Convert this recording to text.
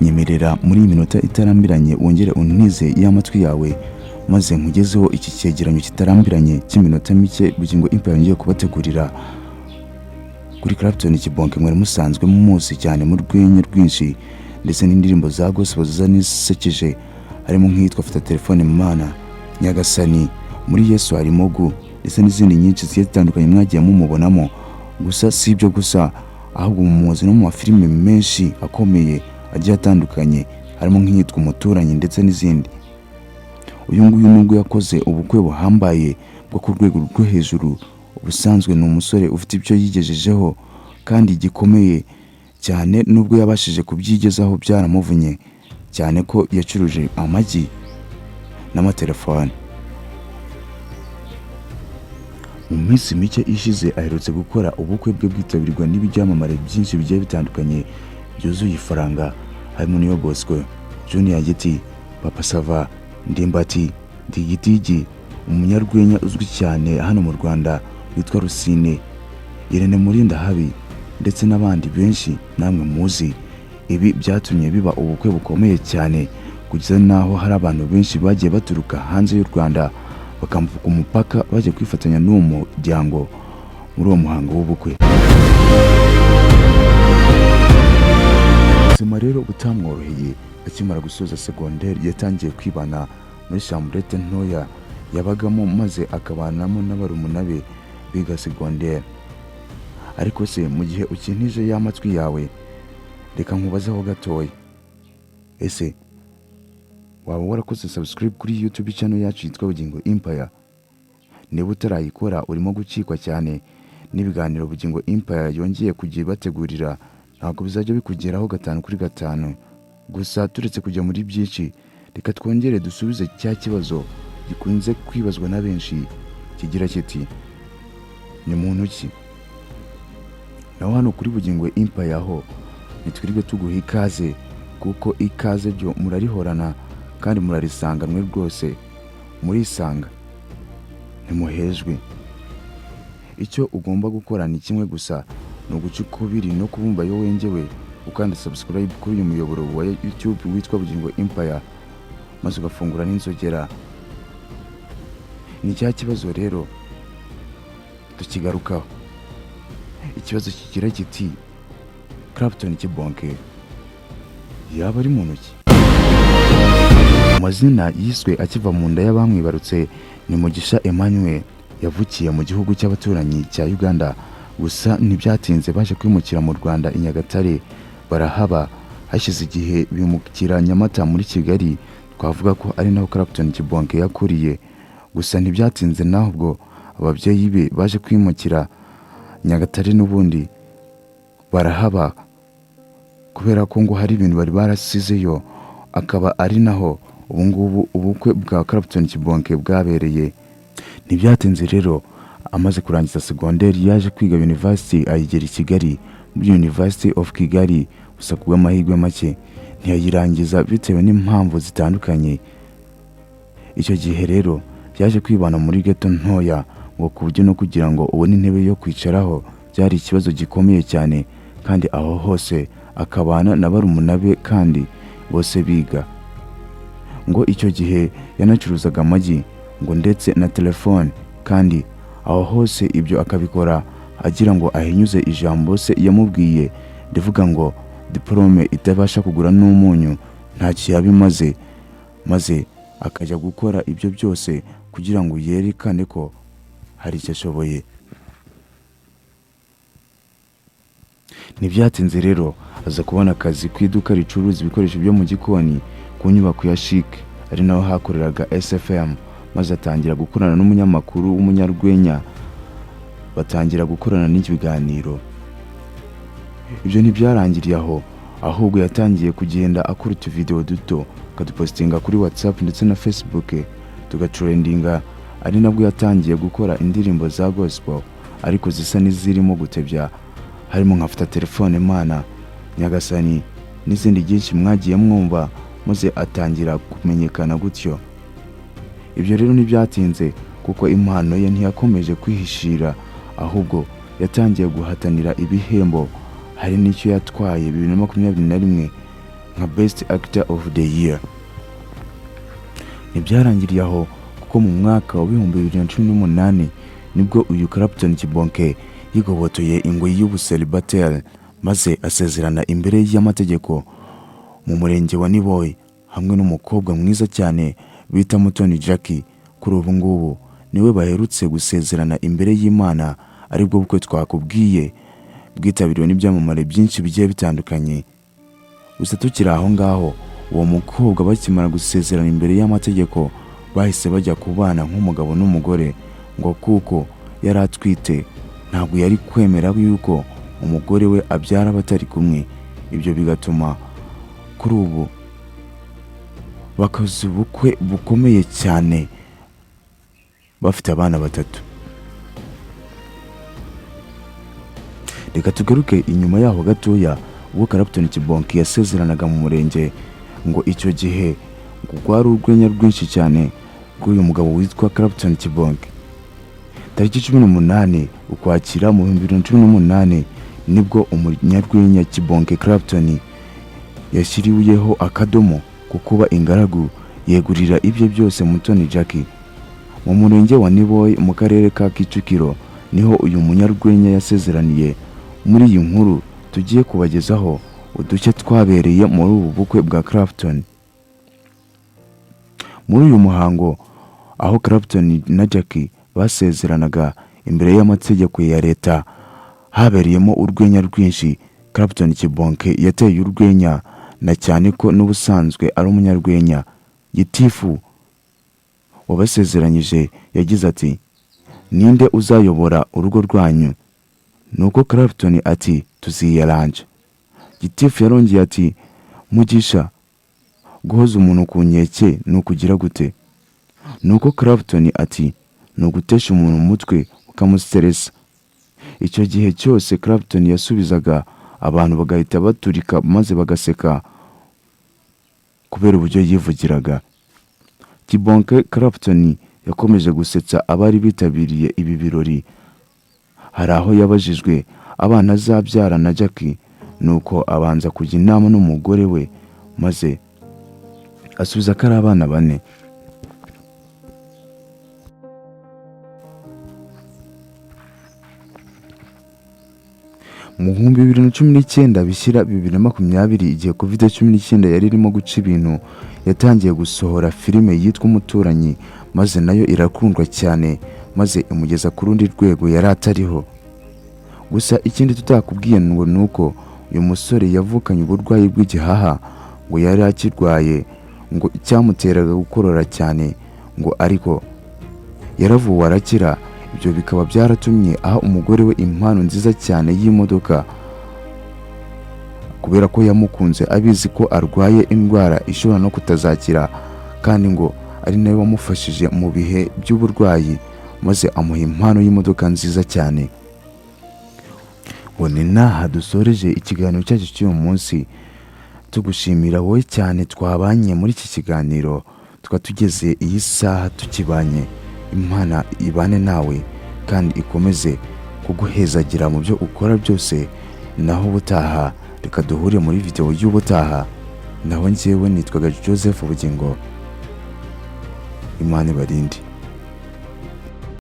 nyemerera muri iyi minota itarambiranye wongere untize y'amatwi yawe maze nkugezeho iki cyegeranyo kitarambiranye cy'iminota mike Bugingo Empire ngiye kubategurira kuri Clapton Kibonke. Mwari musanzwe muzi cyane mu rwenya rwinshi ndetse n'indirimbo za gospel zanisekeje, harimo nk'iyitwa Fata Telefone Mana, Nyagasani, Muri Yesu Harimo Gu ndetse n'izindi nyinshi zigiye zitandukanye mwagiye mumubonamo. Gusa si ibyo gusa, ahubwo mumuzi no mu mafilime menshi akomeye agiye atandukanye, harimo nk'iyitwa Umuturanyi ndetse n'izindi. Uyu nguyu nubwo yakoze ubukwe buhambaye bwo ku rwego rwo hejuru, ubusanzwe ni umusore ufite ibyo yigejejeho kandi gikomeye cyane, nubwo yabashije kubyigezaho byaramuvunye cyane ko yacuruje amagi n'amatelefone. Mu minsi mike ishize aherutse gukora ubukwe bwe bwitabirwa n'ibyamamare byinshi bigiye bitandukanye byuzuye ifaranga, harimo Niyo Bosco, Junior Giti, Papa Sava, Ndimbati, Digitigi, umunyarwenya uzwi cyane hano mu Rwanda witwa Rusine, Irene Murindahabi ndetse n'abandi benshi namwe muzi. Ibi byatumye biba ubukwe bukomeye cyane kugeza naho hari abantu benshi bagiye baturuka hanze y'u Rwanda bakambuka umupaka bajya kwifatanya n'uwo muryango muri uwo muhango w'ubukwe. Ubuzima rero butamworoheye akimara gusoza segonderi, yatangiye kwibana muri chambrette ntoya yabagamo maze akabanamo n'abarumuna be biga segonderi. Ariko se mu gihe ukintije y'amatwi yawe, reka nkubazeho gatoya, ese waba warakoze subscribe kuri YouTube channel yacu yitwa Bugingo Empire? Niba utarayikora urimo gucikwa cyane n'ibiganiro Bugingo Empire yongeye kugiye bategurira, ntabwo bizajya bikugeraho 5 kuri 5. Gusa turetse kujya muri byinshi, reka twongere dusubize cya kibazo gikunze kwibazwa na benshi kigira kiti ni muntu ki? Naho hano kuri Bugingo Empire ho nitwirirwe tuguha ikaze, kuko ikaze ryo murarihorana kandi murarisanga mwe rwose, murisanga ntimuhejwe. Icyo ugomba gukora ni kimwe gusa, ni uguca ukubiri no kubumva yo wengewe ukanda subscribe kuri uyu muyoboro wa YouTube witwa Bugingo Empire, maze ugafungura n'inzogera. Ni cya kibazo rero tukigarukaho, ikibazo kigira kiti Clapton Kibonke yaba ari muntu ki? Amazina yiswe akiva mu nda y'abamwibarutse ni Mugisha Emmanuel, yavukiye mu gihugu cy'abaturanyi cya Uganda. Gusa ntibyatinze baje kwimukira mu Rwanda i Nyagatare, barahaba hashize igihe bimukira Nyamata muri Kigali, twavuga ko ari naho Clapton Kibonke yakuriye. Gusa ntibyatinze nahubwo ababyeyi be baje kwimukira Nyagatare n'ubundi barahaba, kubera ko ngo hari ibintu bari barasizeyo, akaba ari naho ubungubu ubukwe bwa Clapton Kibonke bwabereye. Ntibyatinze rero amaze kurangiza segonderi yaje kwiga university ayigera i Kigali, muri University of Kigali. Gusa kubw'amahirwe make ntiyayirangiza bitewe n'impamvu zitandukanye. Icyo gihe rero yaje kwibana muri ghetto ntoya, ngo ku buryo no kugira ngo ubone intebe yo kwicaraho byari ikibazo gikomeye cyane, kandi aho hose akabana na barumuna be kandi bose biga. Ngo icyo gihe yanacuruzaga amagi ngo ndetse na telefone, kandi aho hose ibyo akabikora agira ngo ahinyuze ijambo se yamubwiye rivuga ngo diplome itabasha kugura n'umunyu ntacyo yabimaze, maze akajya gukora ibyo byose kugira ngo yerekane ko hari icyo ashoboye. Ntibyatinze rero aza kubona akazi ku iduka ricuruza ibikoresho byo mu gikoni ku nyubako ya Chic, ari naho hakoreraga SFM, maze atangira gukorana n'umunyamakuru w'umunyarwenya, batangira gukorana n'ibiganiro. Ibyo ntibyarangiriye aho, ahubwo yatangiye kugenda akora utuvideo duto akadupostinga kuri WhatsApp ndetse na Facebook tugatrendinga. Ari nabwo yatangiye gukora indirimbo za gospel ariko zisa n'izirimo gutebya, harimo nka Fata Telefone Mana, Nyagasani n'izindi byinshi mwagiye mwumva, maze atangira kumenyekana gutyo. Ibyo rero ntibyatinze, kuko impano ye ntiyakomeje kwihishira, ahubwo yatangiye guhatanira ibihembo hari n'icyo yatwaye 2021 nka Best Actor of the Year. Ntibyarangiriye aho kuko mu mwaka wa 2018 nibwo uyu Clapton Kibonke yigobotoye ingoyi y'ubuselibateri maze asezerana imbere y'amategeko mu murenge wa Niboye hamwe n'umukobwa mwiza cyane bita Mutoni Jackie. Kuri ubu ngubu niwe baherutse gusezerana imbere y'Imana, aribwo bukwe twakubwiye bwitabiriwe n'ibyamamare byinshi bigiye bitandukanye. Gusa tukiri aho ngaho, uwo mukobwa bakimara gusezerana imbere y'amategeko bahise bajya kubana nk'umugabo n'umugore, ngo kuko yari atwite ntabwo yari kwemera yuko umugore we abyara batari kumwe. Ibyo bigatuma kuri ubu bakoze ubukwe bukomeye cyane bafite abana 3. Reka tugaruke inyuma yaho gatoya, ubwo Clapton Kibonke yasezeranaga mu murenge, ngo icyo gihe rwari urwenya rwinshi cyane rw'uyu mugabo witwa Clapton Kibonke. Tariki 18 Ukwakira mu 2018 nibwo umunyarwenya Kibonke Clapton yashyiriweho akadomo ku kuba ingaragu, yegurira ibyo byose Mutoni Jackie. Mu murenge wa Niboye mu karere ka Kicukiro niho uyu munyarwenya yasezeraniye. Muri iyi nkuru tugiye kubagezaho uduce twabereye muri ubu bukwe bwa Clapton. Muri uyu muhango aho Clapton na Jackie basezeranaga imbere y'amategeko ya leta, habereyemo urwenya rwinshi. Clapton Kibonke yateye urwenya, na cyane ko n'ubusanzwe ari umunyarwenya. Gitifu wabasezeranyije yagize ati, ninde uzayobora urugo rwanyu? Nuko Clapton ati, tuziyaranje. Gitifu yarongeye ati, Mugisha, guhoza umuntu ku nkeke nukugira gute? Nuko Clapton ati, nugutesha umuntu umutwe ukamusteresa. Icyo gihe cyose Clapton yasubizaga abantu bagahita baturika maze bagaseka kubera uburyo yivugiraga. Kibonke Clapton yakomeje gusetsa abari bitabiriye ibi birori. Hari aho yabajijwe abana azabyara na Jackie, nuko abanza kujya inama n'umugore we maze asubiza ko ari abana 4. Mu 2019 bishyira 2020, igihe COVID-19 yari irimo guca ibintu, yatangiye gusohora filime yitwa Umuturanyi, maze nayo irakundwa cyane maze imugeza ku rundi rwego yari atariho. Gusa ikindi tutakubwiye ngo nuko uyu musore yavukanye uburwayi bw'igihaha, ngo yari akirwaye, ngo cyamuteraga gukorora cyane, ngo ariko yaravuwe arakira. Ibyo bikaba byaratumye aha umugore we impano nziza cyane y'imodoka, kubera ko yamukunze abizi ko arwaye indwara ishobora no kutazakira, kandi ngo ari nawe wamufashije mu bihe by'uburwayi, maze amuha impano y'imodoka nziza cyane. Ni naha dusoreje ikiganiro cyacu cy'uyu munsi, tugushimira wowe cyane twabanye muri iki kiganiro, tugeze iyi saha tukibanye. Imana ibane nawe kandi ikomeze kuguhezagira mu byo ukora byose. Naho ubutaha reka duhure muri video y'ubutaha. Naho njyewe nitwaga Joseph Bugingo. Imana ibarinde.